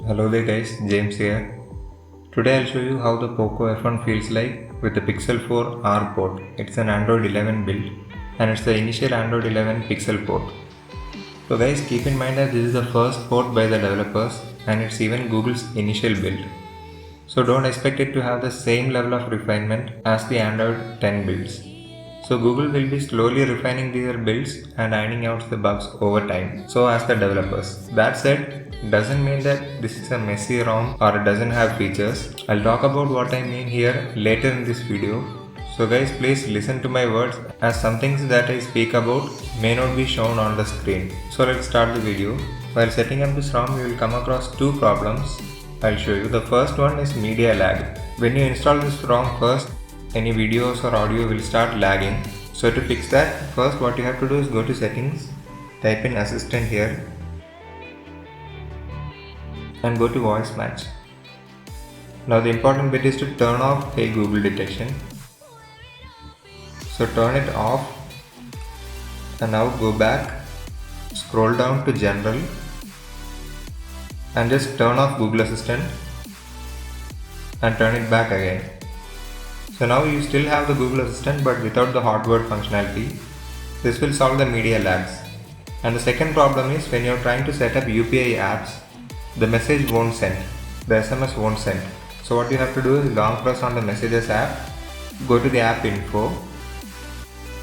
Hello there guys, James here. Today I'll show you how the Poco F1 feels like with the Pixel 4 R port. It's an Android 11 build and it's the initial Android 11 Pixel port. So guys, keep in mind that this is the first port by the developers and it's even Google's initial build. So don't expect it to have the same level of refinement as the Android 10 builds. So Google will be slowly refining their builds and ironing out the bugs over time. So as the developers. That said, doesn't mean that this is a messy ROM or it doesn't have features. I'll talk about what I mean here later in this video. So guys, please listen to my words as some things that I speak about may not be shown on the screen. So let's start the video. While setting up this ROM, you will come across two problems. I'll show you. The first one is media lag. When you install this ROM first, any videos or audio will start lagging. So to fix that, first what you have to do is go to settings, type in assistant here and go to voice match. Now the important bit is to turn off Hey Google detection. So turn it off and now go back, scroll down to general and just turn off Google Assistant and turn it back again. So now you still have the Google Assistant but without the hot word functionality. This will solve the media lags. And the second problem is when you're trying to set up UPI apps, the message won't send, the SMS won't send. So what you have to do is long press on the messages app, go to the app info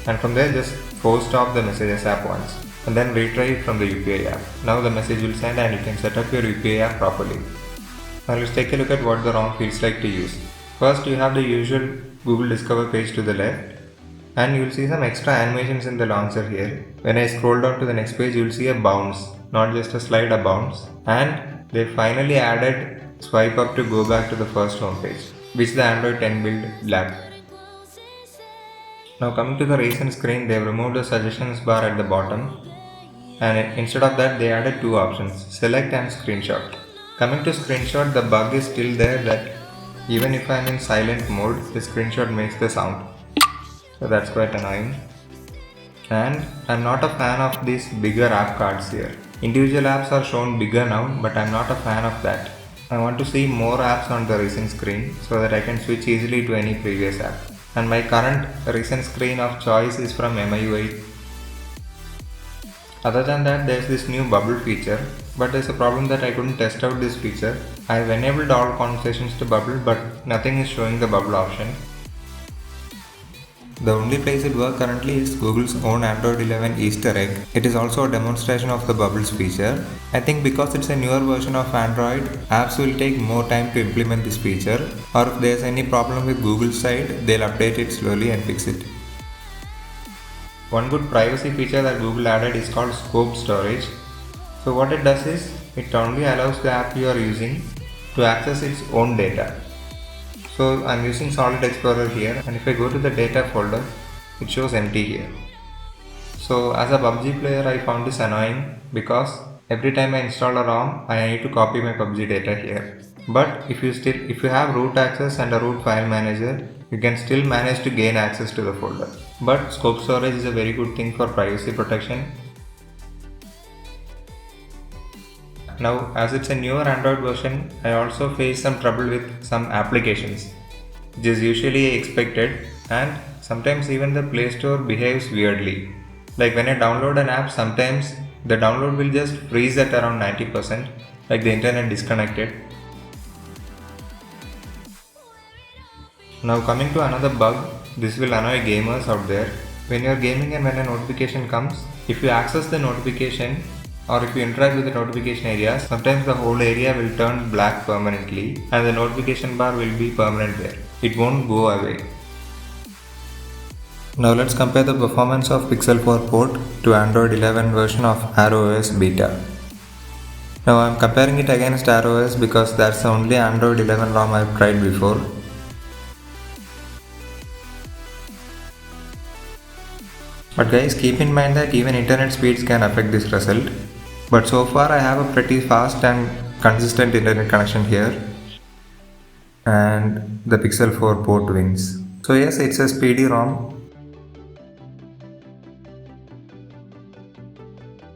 and from there just force stop the messages app once and then retry it from the UPI app. Now the message will send and you can set up your UPI app properly. Now let's take a look at what the ROM feels like to use. First you have the usual Google Discover page to the left and you will see some extra animations in the launcher here. When I scroll down to the next page you will see a bounce, not just a slide, a bounce. And they finally added swipe up to go back to the first home page, which the Android 10 build lacked. Now coming to the recent screen, they have removed the suggestions bar at the bottom and instead of that they added two options, select and screenshot. Coming to screenshot, the bug is still there that even if I'm in silent mode, the screenshot makes the sound. So that's quite annoying. And I'm not a fan of these bigger app cards here. Individual apps are shown bigger now, but I'm not a fan of that. I want to see more apps on the recent screen so that I can switch easily to any previous app. And my current recent screen of choice is from MIUI. Other than that, there's this new bubble feature, but there's a problem that I couldn't test out this feature. I've enabled all conversations to bubble, but nothing is showing the bubble option. The only place it works currently is Google's own Android 11 Easter egg. It is also a demonstration of the bubbles feature. I think because it's a newer version of Android, apps will take more time to implement this feature, or if there's any problem with Google's side, they'll update it slowly and fix it. One good privacy feature that Google added is called scope storage. So what it does is, it only allows the app you are using to access its own data. So I'm using Solid Explorer here and if I go to the data folder, it shows empty here. So as a PUBG player, I found this annoying because every time I install a ROM, I need to copy my PUBG data here. But if you have root access and a root file manager, you can still manage to gain access to the folder. But scope storage is a very good thing for privacy protection. Now as it's a newer Android version, I also face some trouble with some applications, which is usually expected, and sometimes even the Play Store behaves weirdly. Like when I download an app, sometimes the download will just freeze at around 90%, like the internet disconnected. Now coming to another bug, this will annoy gamers out there. When you're gaming and when a notification comes, if you access the notification or if you interact with the notification area, sometimes the whole area will turn black permanently and the notification bar will be permanent there. It won't go away. Now let's compare the performance of Pixel 4 port to Android 11 version of ROS beta. Now I'm comparing it against ROS because that's the only Android 11 ROM I've tried before. But guys, keep in mind that even internet speeds can affect this result. But so far I have a pretty fast and consistent internet connection here. And the Pixel 4 port wins. So yes, it's a speedy ROM.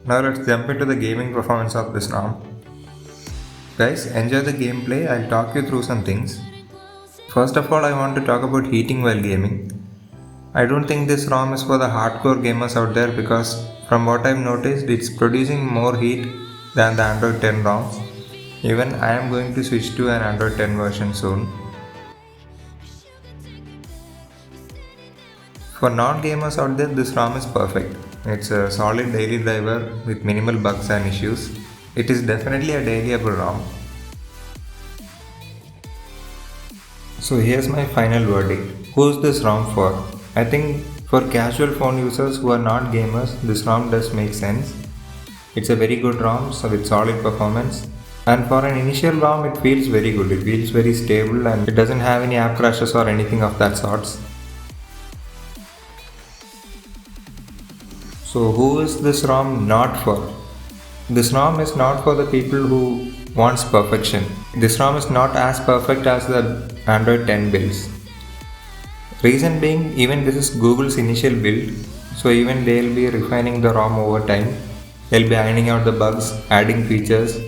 Now let's jump into the gaming performance of this ROM. Guys, enjoy the gameplay. I'll talk you through some things. First of all, I want to talk about heating while gaming. I don't think this ROM is for the hardcore gamers out there because from what I've noticed, it's producing more heat than the Android 10 ROMs. Even I am going to switch to an Android 10 version soon. For non-gamers out there, this ROM is perfect. It's a solid daily driver with minimal bugs and issues. It is definitely a dailyable ROM. So here's my final verdict. Who's this ROM for? I think for casual phone users who are not gamers, this ROM does make sense. It's a very good ROM with solid performance. And for an initial ROM, it feels very good. It feels very stable and it doesn't have any app crashes or anything of that sorts. So who is this ROM not for? This ROM is not for the people who wants perfection. This ROM is not as perfect as the Android 10 builds. Reason being, even this is Google's initial build, so even they'll be refining the ROM over time. They'll be ironing out the bugs, adding features,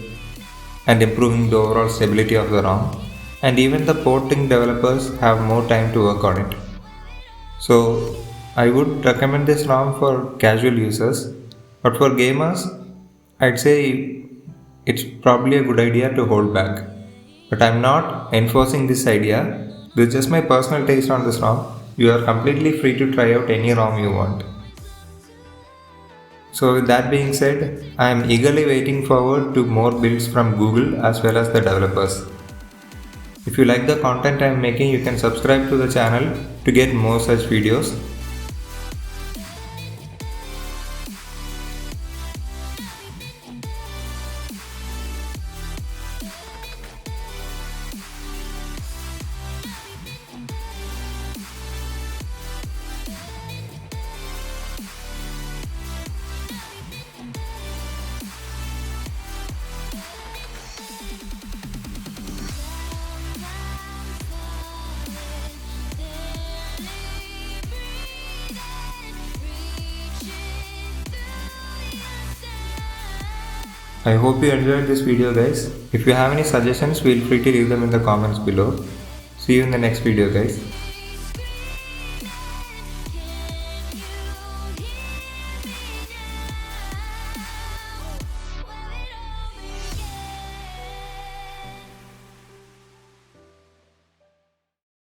and improving the overall stability of the ROM. And even the porting developers have more time to work on it. So I would recommend this ROM for casual users, but for gamers, I'd say it's probably a good idea to hold back. But I'm not enforcing this idea. This is just my personal taste on this ROM. You are completely free to try out any ROM you want. So with that being said, I am eagerly waiting forward to more builds from Google as well as the developers. If you like the content I am making, you can subscribe to the channel to get more such videos. I hope you enjoyed this video, guys. If you have any suggestions, feel free to leave them in the comments below. See you in the next video, guys.